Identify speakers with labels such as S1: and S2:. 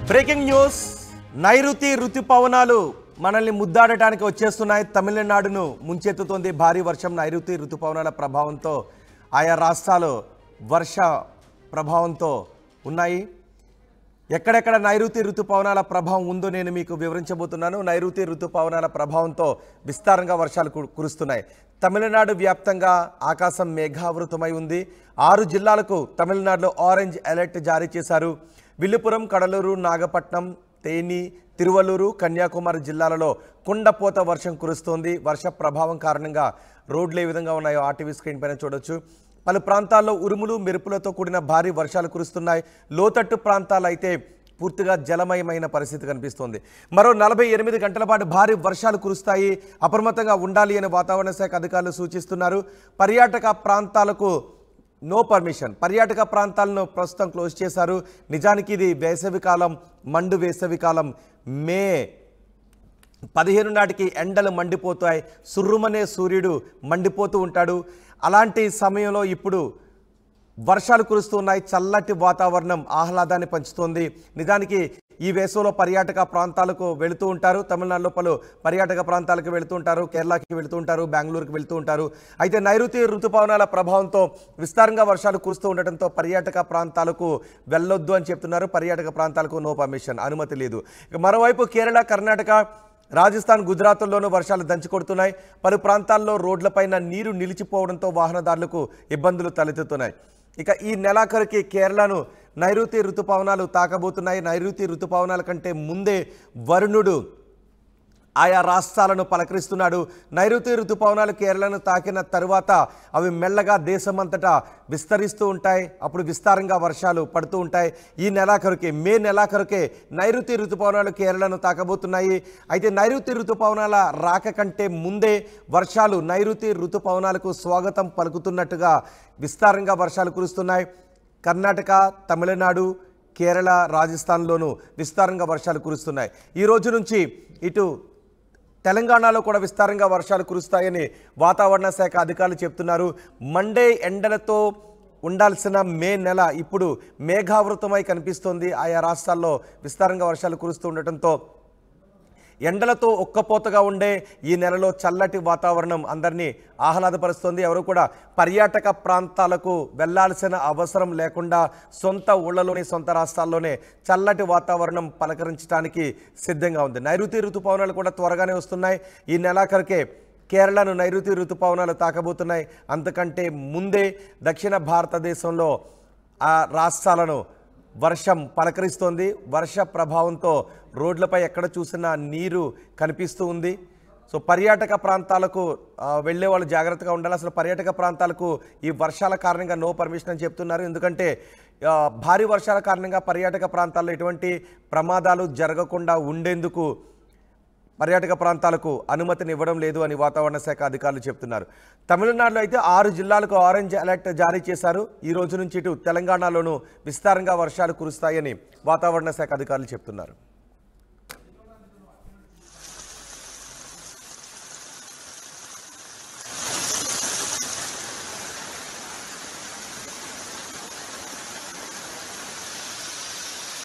S1: Breaking news నైరుతి ఋతుపవనాలు మనల్ని ముద్దాడటానికి వచ్చేస్తున్నాయి. తమిళనాడును ముంచెత్తుతోంది భారీ వర్షం. నైరుతి ఋతుపవనాల ప్రభావంతో ఆయా రాష్ట్రాలు వర్ష ప్రభావంతో ఉన్నాయి. ఎక్కడెక్కడ నైరుతి ఋతుపవనాల ప్రభావం ఉందో నేను మీకు వివరించబోతున్నాను. నైరుతి ఋతుపవనాల ప్రభావంతో విస్తారంగా వర్షాలు కురుస్తున్నాయి. తమిళనాడు వ్యాప్తంగా ఆకాశం మేఘావృతమై ఉంది. 6 జిల్లాలకు తమిళనాడులో ఆరెంజ్ అలర్ట్ జారీ చేశారు. విల్లుపురం, కడలూరు, నాగపట్నం, తేని, తిరువల్లూరు, కన్యాకుమారి జిల్లాలలో కుండపోత వర్షం కురుస్తోంది. వర్ష ప్రభావం కారణంగా రోడ్లు ఏ విధంగా ఉన్నాయో ఆర్టీవీ స్క్రీన్ పైన చూడొచ్చు. పలు ప్రాంతాల్లో ఉరుములు మెరుపులతో కూడిన భారీ వర్షాలు కురుస్తున్నాయి. లోతట్టు ప్రాంతాలు అయితే పూర్తిగా జలమయమైన పరిస్థితి కనిపిస్తోంది. మరో 48 గంటల పాటు భారీ వర్షాలు కురుస్తాయి. అప్రమత్తంగా ఉండాలి అని వాతావరణ శాఖ అధికారులు సూచిస్తున్నారు. పర్యాటక ప్రాంతాలకు నో పర్మిషన్. పర్యాటక ప్రాంతాలను ప్రస్తుతం క్లోజ్ చేశారు. నిజానికి ఇది వేసవికాలం, మండు వేసవికాలం. మే 15 నాటికి ఎండలు మండిపోతాయి. సుర్రుమనే సూర్యుడు మండిపోతూ ఉంటాడు. అలాంటి సమయంలో ఇప్పుడు వర్షాలు కురుస్తున్నాయి. చల్లటి వాతావరణం ఆహ్లాదాన్ని పంచుతోంది. నిజానికి ఈ వేసవిలో పర్యాటక ప్రాంతాలకు వెళుతూ ఉంటారు. తమిళనాడులో పలు పర్యాటక ప్రాంతాలకు వెళుతూ ఉంటారు. కేరళకి వెళుతూ ఉంటారు, బెంగళూరుకి వెళుతూ ఉంటారు. అయితే నైరుతి ఋతుపవనాల ప్రభావంతో విస్తారంగా వర్షాలు కురుస్తూ ఉండటంతో పర్యాటక ప్రాంతాలకు వెళ్ళొద్దు అని చెప్తున్నారు. పర్యాటక ప్రాంతాలకు నో పర్మిషన్, అనుమతి లేదు. మరోవైపు కేరళ, కర్ణాటక, రాజస్థాన్, గుజరాత్లోనూ వర్షాలు దంచుకొడుతున్నాయి. పలు ప్రాంతాల్లో రోడ్లపైన నీరు నిలిచిపోవడంతో వాహనదారులకు ఇబ్బందులు తలెత్తుతున్నాయి. ఇక ఈ నెలాఖరుకి కేరళను నైరుతి ఋతుపవనాలు తాకబోతున్నాయి. నైరుతి ఋతుపవనాల కంటే ముందే వరుణుడు ఆయా రాష్ట్రాలను పలకరిస్తున్నాడు. నైరుతి ఋతుపవనాలు కేరళను తాకిన తరువాత అవి మెల్లగా దేశమంతటా విస్తరిస్తూ ఉంటాయి. అప్పుడు విస్తారంగా వర్షాలు పడుతూ ఉంటాయి. ఈ నెలాఖరుకే, మే నెలాఖరుకే నైరుతి ఋతుపవనాలు కేరళను తాకబోతున్నాయి. అయితే నైరుతి ఋతుపవనాల రాక కంటే ముందే వర్షాలు నైరుతి ఋతుపవనాలకు స్వాగతం పలుకుతున్నట్టుగా విస్తారంగా వర్షాలు కురుస్తున్నాయి. కర్ణాటక, తమిళనాడు, కేరళ, రాజస్థాన్లోనూ విస్తారంగా వర్షాలు కురుస్తున్నాయి. ఈ రోజు నుంచి ఇటు తెలంగాణలో కూడా విస్తారంగా వర్షాలు కురుస్తాయని వాతావరణ శాఖ అధికారులు చెప్తున్నారు. మండే ఎండలతో ఉండాల్సిన మే నెల ఇప్పుడు మేఘావృతమై కనిపిస్తోంది. ఆయా రాష్ట్రాల్లో విస్తారంగా వర్షాలు కురుస్తూ ఉండటంతో ఎండలతో ఒక్కపోతగా ఉండే ఈ నెలలో చల్లటి వాతావరణం అందరినీ ఆహ్లాదపరుస్తోంది. ఎవరు కూడా పర్యాటక ప్రాంతాలకు వెళ్లాల్సిన అవసరం లేకుండా సొంత ఊళ్ళలోని, సొంత రాష్ట్రాల్లోనే చల్లటి వాతావరణం పలకరించడానికి సిద్ధంగా ఉంది. నైరుతి ఋతుపవనాలు కూడా త్వరగానే వస్తున్నాయి. ఈ నెలాఖరుకే కేరళను నైరుతి ఋతుపవనాలు తాకబోతున్నాయి. అంతకంటే ముందే దక్షిణ భారతదేశంలో ఆ రాష్ట్రాలను వర్షం పలకరిస్తోంది. వర్ష ప్రభావంతో రోడ్లపై ఎక్కడ చూసినా నీరు కనిపిస్తూ ఉంది. సో పర్యాటక ప్రాంతాలకు వెళ్ళే వాళ్ళు జాగ్రత్తగా ఉండాలి. అసలు పర్యాటక ప్రాంతాలకు ఈ వర్షాల కారణంగా నో పర్మిషన్ అని చెప్తున్నారు. ఎందుకంటే భారీ వర్షాల కారణంగా పర్యాటక ప్రాంతాల్లో ఎటువంటి ప్రమాదాలు జరగకుండా ఉండేందుకు పర్యాటక ప్రాంతాలకు అనుమతిని ఇవ్వడం లేదు అని వాతావరణ శాఖ అధికారులు చెప్తున్నారు. తమిళనాడులో అయితే 6 జిల్లాలకు ఆరెంజ్ అలర్ట్ జారీ చేశారు. ఈ రోజు నుంచి ఇటు తెలంగాణలోనూ విస్తారంగా వర్షాలు కురుస్తాయని వాతావరణ శాఖ అధికారులు చెప్తున్నారు.